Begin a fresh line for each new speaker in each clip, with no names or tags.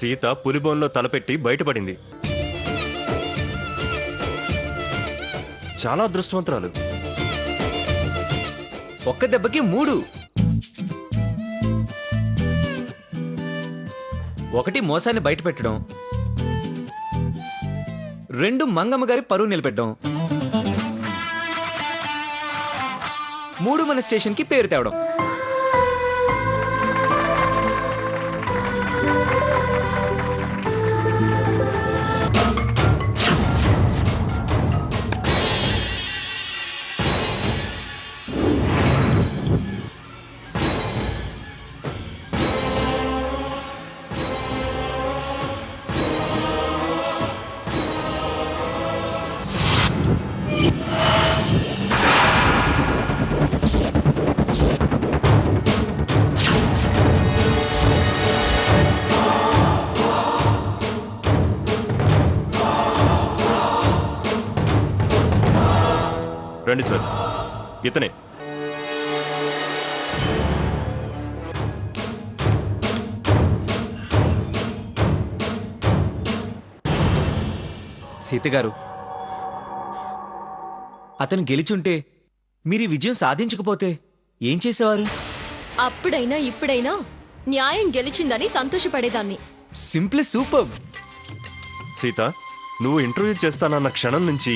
సీత పులిబోన్లో తలపెట్టి బయటపడింది. చాలా అదృష్టవంతురాలు.
ఒక్క దెబ్బకి 3. 1 మోసాన్ని బయట పెట్టడం, 2 మంగమ్మ గారి పరువు నిలబెట్టడం, 3 మన స్టేషన్కి పేరు తేవడం.
రండి సార్, ఇతనే.
సీత గారు, అతను గెలిచుంటే మీరు ఈ విజయం సాధించకపోతే ఏం చేసేవారు?
అప్పుడైనా ఇప్పుడైనా న్యాయం గెలిచిందని సంతోషపడేదాన్ని.
Simply super.
సీత, నువ్వు ఇంటర్వ్యూ చేస్తానన్న క్షణం నుంచి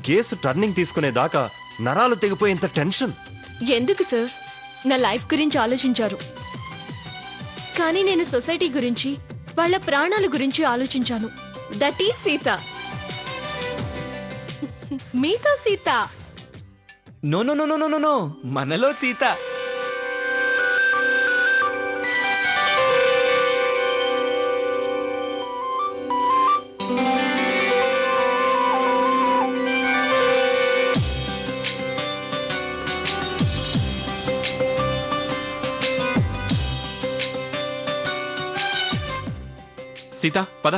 కేసు టర్నింగ్ తీసుకునేదాకా నరాలు తెగిపోయేంత టెన్షన్.
ఎందుకు సార్? నా లైఫ్ గురించి ఆలోచించారు, కానీ నేను సొసైటీ గురించి, వాళ్ళ ప్రాణాల గురించి ఆలోచించాను. That is Sita. మీతో Sita.
No no no no no no, మనలో సీత.
సీత, పద.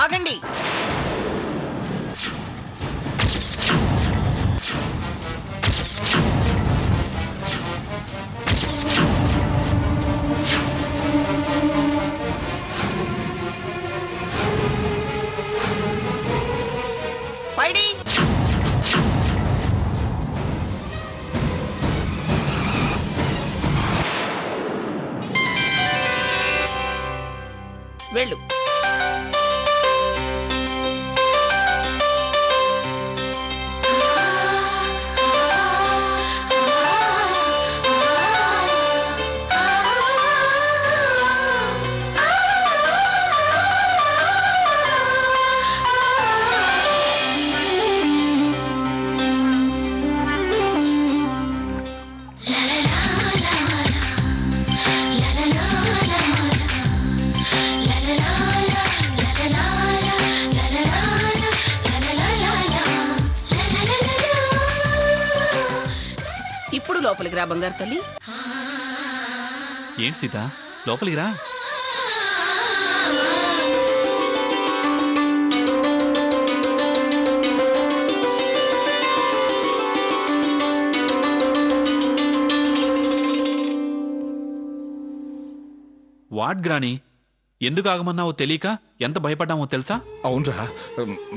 ఆగండి. పైడి. వెళ్ళు. ఇప్పుడు లోపలికి రా బంగారు తల్లి.
ఏంటి సీత, లోపలికి రా. వాట్ గ్రాని, ఎందుకు ఆగమన్నావో తెలియక ఎంత భయపడ్డామో తెలుసా?
అవునరా,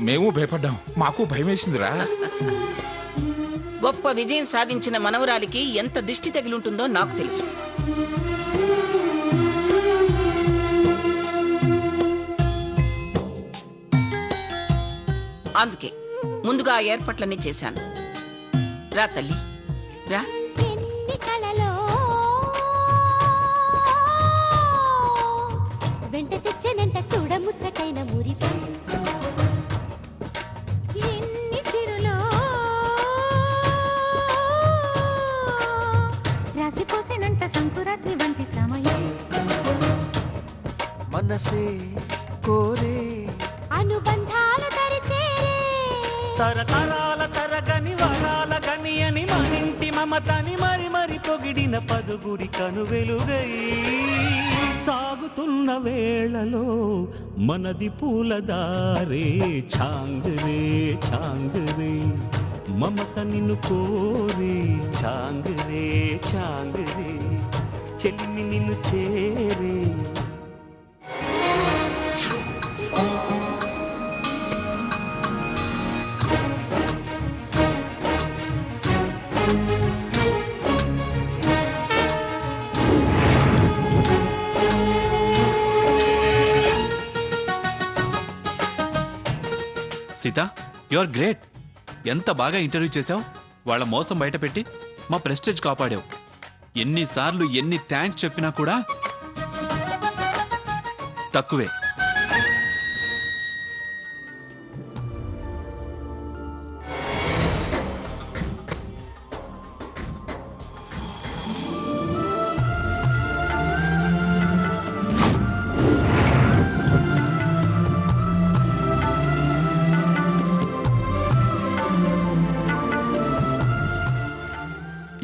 మేము భయపడ్డాం. మాకు భయం వేసిందిరా.
గొప్ప విజయం సాధించిన మనవరాలికి ఎంత దిష్టి తగిలుంటుందో నాకు తెలుసు. అందుకే ముందుగా ఆ ఏర్పాట్లన్నీ చేశాను. రా తల్లి, రా.
వెంట తెచ్చనంట చూడముచ్చటైన మురిప రాసిపోసినంట సంకురాత్రి వంటి సమయం
మనసే కోరే
అనుబంధాలు తరిచేరే
తరతరాల తరగని వరాల గని అని మనింటి మమతని మరి
వారి పొగిడిన పదుగురి కనువెలుగై సాగుతున్న వేళలో మనది పూలదారే ఛాంగరే ఛాంగరే మమత నిన్ను కోరే ఛాంగరే ఛాంగరే చెలిమి నిన్ను చేరే.
Sita, you are great. ఎంత బాగా ఇంటర్వ్యూ చేశావు. వాళ్ళ మోసం బయటపెట్టి మా ప్రెస్టేజ్ కాపాడావు. ఎన్నిసార్లు ఎన్ని థ్యాంక్స్ చెప్పినా కూడా తక్కువే.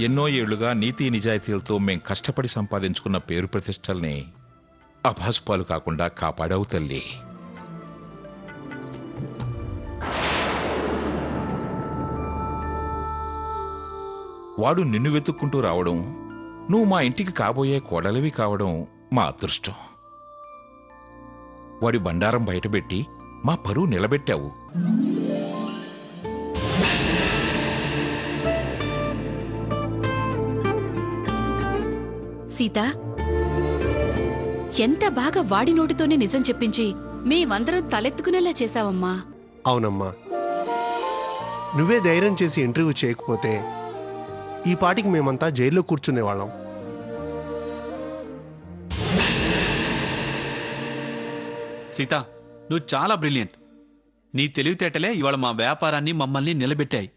ఎన్నో ఏళ్లుగా నీతి నిజాయితీలతో మేం కష్టపడి సంపాదించుకున్న పేరు ప్రతిష్టల్ని అభాసుపాలు కాకుండా కాపాడావు తల్లి. వాడు నిన్ను వెతుక్కుంటూ రావడం, నువ్వు మా ఇంటికి కాబోయే కోడలివి కావడం మా అదృష్టం. వాడి బండారం బయటపెట్టి మా పరువు నిలబెట్టావు.
సీత, ఎంత బాగా వాడి నోటితోనే నిజం చెప్పించి మేమందరం తలెత్తుకునేలా చేశావమ్మా.
అవునమ్మా, నువ్వే ధైర్యం చేసి ఇంటర్వ్యూ చేయకపోతే ఈ పాటికి మేమంతా జైల్లో కూర్చునేవాళ్ళం.
సీత, నువ్వు చాలా బ్రిలియంట్. నీ తెలివితేటలే ఇవాళ మా వ్యాపారాన్ని మమ్మల్ని నిలబెట్టాయి.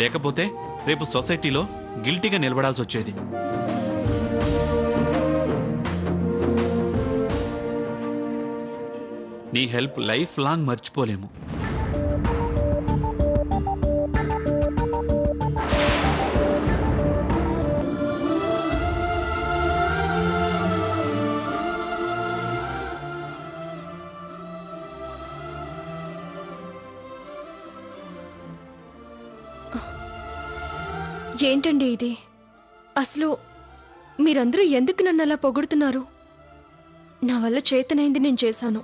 లేకపోతే రేపు సొసైటీలో గిల్టీగా నిలబడాల్సి వచ్చేది. నీ హెల్ప్ లైఫ్ లాంగ్ మర్చిపోలేము.
ఏంటండి ఇది? అసలు మీరందరూ ఎందుకు నన్ను అలా పొగుడుతున్నారు? నా వల్ల చేతనైంది నేను చేశాను.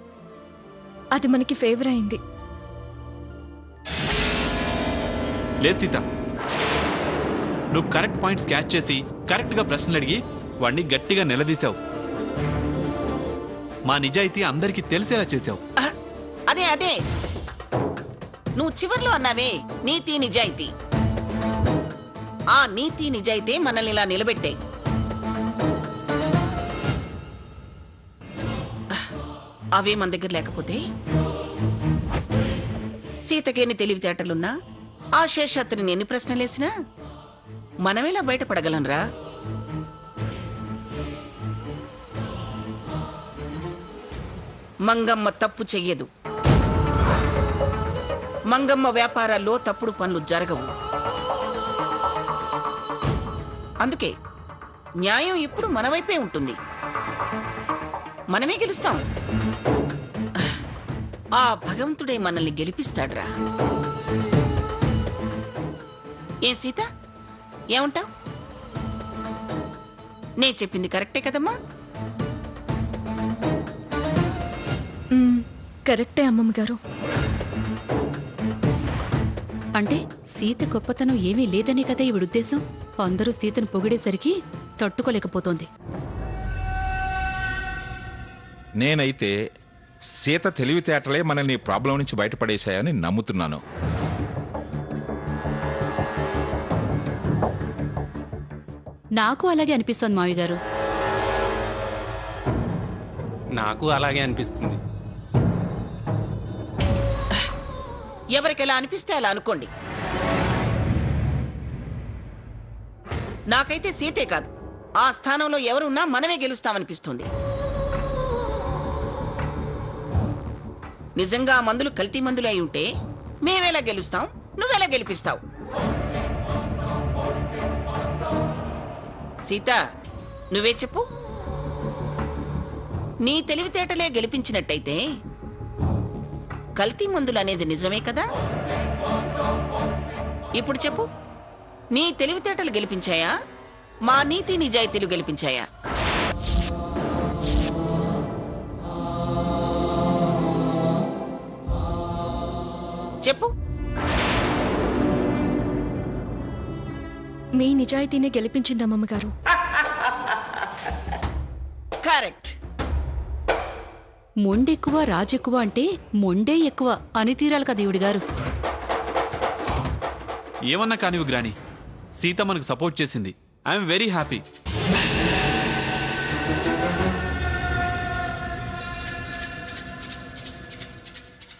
అది మనకి ఫేవర్ అయింది.
లేదు సీత, నువ్వు కరెక్ట్ పాయింట్స్ క్యాచ్ చేసి కరెక్ట్గా ప్రశ్నలు అడిగి వాడిని గట్టిగా నిలదీశావు. మా నిజాయితీ అందరికీ తెలిసేలా చేశావు.
అదే అదే నువ్వు చివర్లో అన్నావే, నీతి నిజాయితీ. ఆ నీతి నిజాయితీ మనల్ని ఇలా నిలబెట్టాయి. అవే మన దగ్గర లేకపోతే సీతకేని తెలివితేటలున్నా ఆ శేషాత్రిని ఎన్ని ప్రశ్నలేసినా మనమేలా బయటపడగలనరా? మంగమ్మ తప్పు చెయ్యదు. మంగమ్మ వ్యాపారాల్లో తప్పుడు పనులు జరగవు. అందుకే న్యాయం ఎప్పుడు మన వైపే ఉంటుంది. మనమే గెలుస్తాం. ఆ భగవంతుడే మనల్ని గెలిపిస్తాడ్రా. ఏం సీత, ఏమంటావ్? నే చెప్పింది కరెక్టే కదమ్మా?
కరెక్టే అమ్మమ్మ గారు.
అంటే సీత గొప్పతనం ఏమీ లేదనే కదా ఈవిడ ఉద్దేశం. అందరూ సీతను పొగిడేసరికి తట్టుకోలేకపోతోంది.
నేనైతే సీత తెలివితేటలే మనల్ని ప్రాబ్లం నుంచి బయటపడేశాయని నమ్ముతున్నాను.
నాకు అలాగే అనిపిస్తోంది మావి గారు.
నాకు అలాగే అనిపిస్తుంది.
ఎవరికి ఎలా అనిపిస్తే అలా అనుకోండి. నాకైతే సీతే కాదు, ఆ స్థానంలో ఎవరున్నా మనమే గెలుస్తామనిపిస్తుంది. నిజంగా ఆ మందులు కల్తీ మందులు అయి ఉంటే మేమెలా గెలుస్తాం, నువ్వెలా గెలిపిస్తావు? సీత, నువ్వే చెప్పు. నీ తెలివితేటలే గెలిపించినట్టయితే కల్తీ మందులు అనేది నిజమే కదా? ఇప్పుడు చెప్పు, నీ తెలివితేటలు గెలిపించాయా, మా నీతి నిజాయితీలు గెలిపించాయా? చెప్పు.
మీ నిజాయితీనే గెలిపించింది అమ్మగారు.
కరెక్ట్.
మొండెక్కువ రాజెక్కువ అంటే మొండే ఎక్కువ అని తీరాలి కదా ఈవిడి గారు.
ఏమన్నా కానివి గ్రాని, సీత మనకు సపోర్ట్ చేసింది. I'm very happy.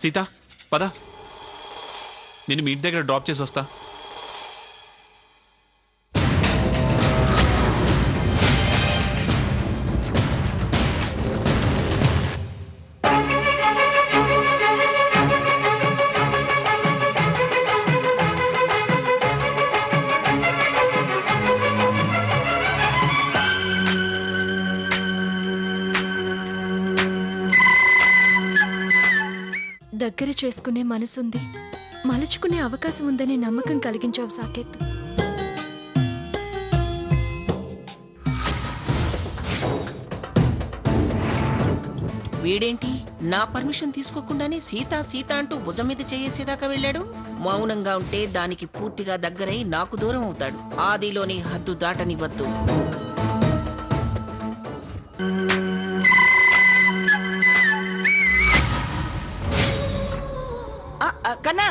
సీత పద, నేను మీ ఇంటి దగ్గర డ్రాప్ చేసి వస్తా.
దగ్గర చేసుకునే మనసుంది, మలుచుకునే అవకాశం ఉందనే నమ్మకం కలిగించావు సాకేత్.
వీడేంటి నా పర్మిషన్ తీసుకోకుండానే సీత సీత అంటూ భుజం మీద చేసేదాకా వెళ్ళాడు? మౌనంగా ఉంటే దానికి పూర్తిగా దగ్గరై నాకు దూరం అవుతాడు. ఆదిలోని హద్దు దాటనివ్వద్దు. కన్నా,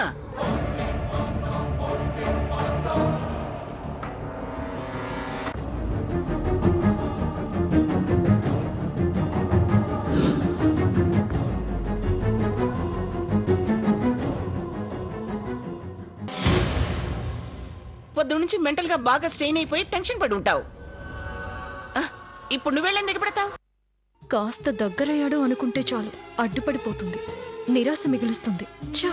పొద్దు నుంచి మెంటల్ గా బాగా స్ట్రెయిన్ అయిపోయి టెన్షన్ పడి ఉంటావు. ఇప్పుడు నువ్వెళ్ళేందుకు దిగబడతావు?
కాస్త దగ్గరయ్యాడు అనుకుంటే చాలు, అడ్డుపడిపోతుంది, నిరాశ మిగులుస్తుంది. చా,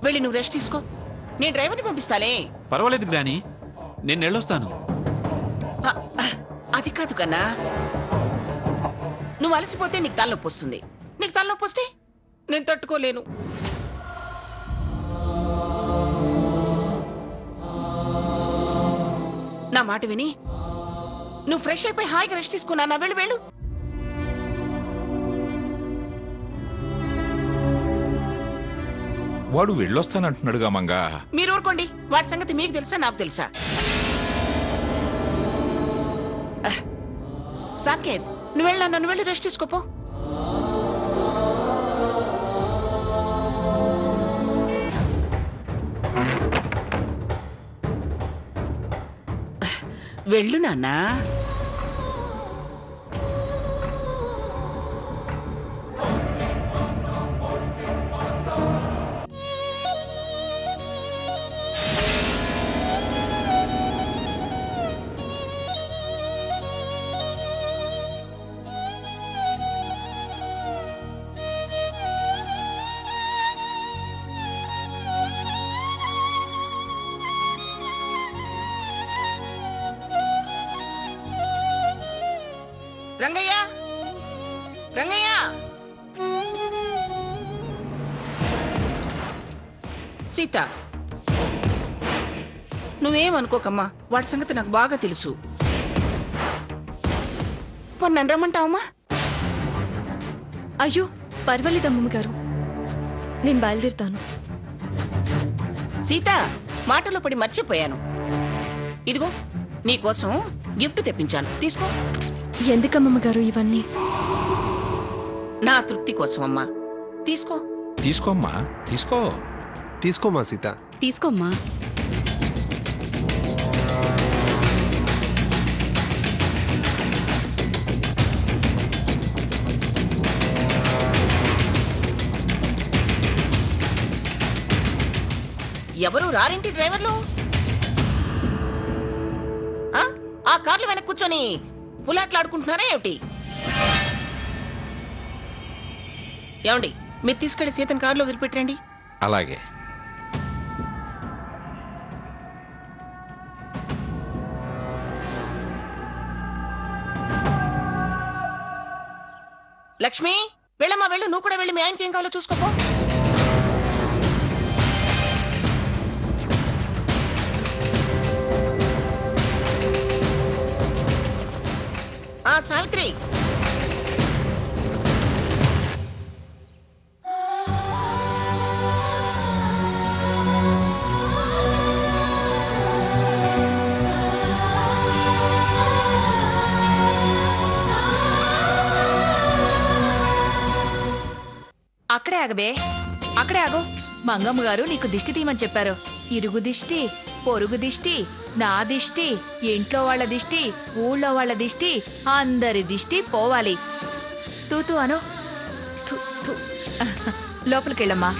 వెళ్ళి నువ్వు రెస్ట్ తీసుకో. నేను డ్రైవర్ని పంపిస్తాలే.
పర్వాలేదు గ్రాని, నేను వెళ్ళొస్తాను.
అది కాదు కన్నా, నువ్వు అలసిపోతే నీకు తలనొప్పి వస్తుంది. నీకు తలనొప్పి వస్తే నేను తట్టుకోలేను. నా మాట విని నువ్వు ఫ్రెష్ అయిపోయి హాయిగా రెస్ట్ తీసుకున్నా. నా వెళ్ళు వెళ్ళు.
వాడు వెళ్ళొస్తానంటున్నాడుగా మంగా.
మీరు ఊరుకోండి. వాడి సంగతి మీకు తెలుసా, నాకు తెలుసా? సాకేత్, నువ్వు వెళ్ళా, నన్ను వెళ్ళి రెస్ట్ తీసుకోపో. వెళ్ళు నాన్నా. రంగయ్య, రంగయ్య, సీత, నువ్వేమనుకోకమ్మా. వాడి సంగతి నాకు బాగా తెలుసు. నన్ను రమ్మంటావమ్మా?
అయ్యో పర్వాలేదు అమ్మగారు, నేను బయలుదేరుతాను.
సీత, మాటలో పడి మర్చిపోయాను. ఇదిగో నీకోసం గిఫ్ట్ తెప్పించాను, తీసుకో.
ఎందుకమ్మగారు ఇవన్నీ?
నా తృప్తి కోసం అమ్మా, తీసుకో.
తీసుకోమ్మా, తీసుకో.
తీసుకోమా సీత.
తీసుకోమ్మా.
ఎవరు రారేంటి డ్రైవర్లు? ఆ కార్లు వెనక్కి కూర్చొని పులాట్లాడుకుంటున్నారా ఏమిటి? ఏమండి, మీరు తీసుకెళ్లి సీతను కారులో వదిలిపెట్టండి.
అలాగే.
లక్ష్మి వెళ్ళమ్మా వెళ్ళు, నువ్వు కూడా వెళ్ళి మీ ఆయనకి ఏం కావాలో చూసుకోపో. సావిత్రి,
అక్కడే ఆగబే, అక్కడే ఆగు. మంగమ్మ గారు నీకు దిష్టి తీయమని చెప్పారు. ఇరుగు దిష్టి, పొరుగు దిష్టి, నా దిష్టి, ఇంట్లో వాళ్ళ దిష్టి, ఊళ్ళో వాళ్ళ దిష్టి, అందరి దిష్టి పోవాలి. తూతూ అను. లోపలికెళ్ళమ్మా.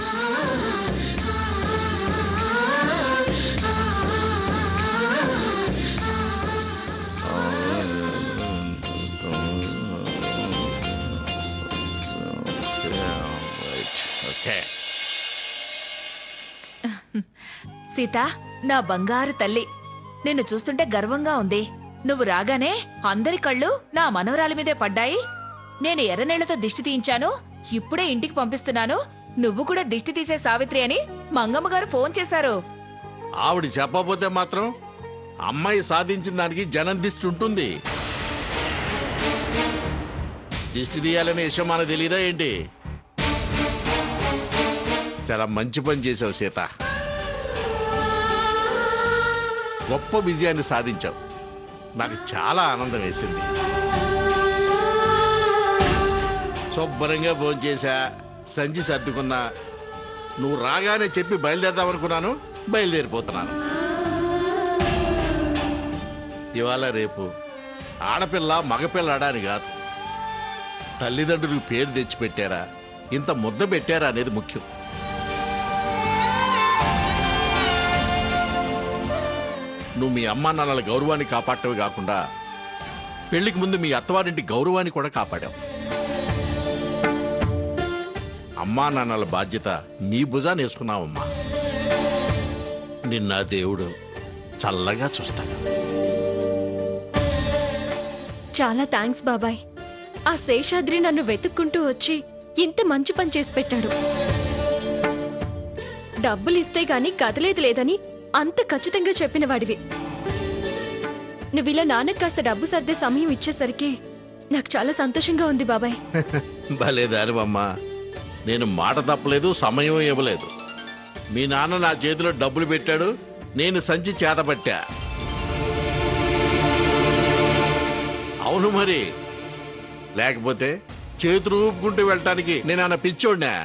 సీత, నా బంగారు తల్లి, నిన్ను చూస్తుంటే గర్వంగా ఉంది. నువ్వు రాగానే అందరి కళ్ళు నా మనవరాలి మీదే పడ్డాయి. నేను ఎర్రనీళ్లతో దిష్టి తీయించాను, ఇప్పుడే ఇంటికి పంపిస్తున్నాను. నువ్వు కూడా దిష్టి తీసే సావిత్రి అని మంగమ్మ గారు ఫోన్ చేశారు.
ఆవిడ చెప్పకపోతే మాత్రం అమ్మాయి సాధించిన దానికి జనం దిష్టి ఉంటుంది. దిష్టి తీయాలనే విషయం మనకు తెలీదా ఏంటి? చాలా మంచి పని చేసావు సీత, గొప్ప విజయాన్ని సాధించావు. నాకు చాలా ఆనందం వేసింది. శుభ్రంగా భోంచేసా, సంచి సర్దుకున్నా. నువ్వు రాగానే చెప్పి బయలుదేరదామనుకున్నాను, బయలుదేరిపోతున్నాను. ఇవాళ రేపు ఆడపిల్ల మగపిల్ల అని కాదు, తల్లిదండ్రులకు పేరు తెచ్చిపెట్టారా, ఇంత ముద్ద పెట్టారా అనేది ముఖ్యం. నువ్వు మీ అమ్మా నాన్నల గౌరవాన్ని కాపాడటమే కాకుండా పెళ్లికి ముందు మీ అత్తవారింటి గౌరవాన్ని కూడా కాపాడావు. అమ్మా నాన్నల బాధ్యత నీ భుజాన్ని వేసుకున్నావమ్మా. నిన్న దేవుడు చల్లగా చూస్తాడు.
చాలా థ్యాంక్స్ బాబాయ్. ఆ శేషాద్రి నన్ను వెతుక్కుంటూ వచ్చి ఇంత మంచి పని చేసి పెట్టాడు. డబ్బులిస్తే గాని కదలేదు లేదని అంత ఖచ్చితంగా చెప్పిన వాడివి. నువ్విలా నాన్నకు కాస్త డబ్బు సర్దే సమయం ఇచ్చేసరికి నాకు చాలా సంతోషంగా ఉంది బాబాయ్.
భలే దానివమ్మా, నేను మాట తప్పలేదు, సమయం ఇవ్వలేదు. మీ నాన్న నా చేతిలో డబ్బులు పెట్టాడు, నేను సంచి చేతపట్టా. అవును మరి, లేకపోతే చేతులు ఊపుకుంటూ వెళ్ళటానికి నేను పిచ్చోడ్నా?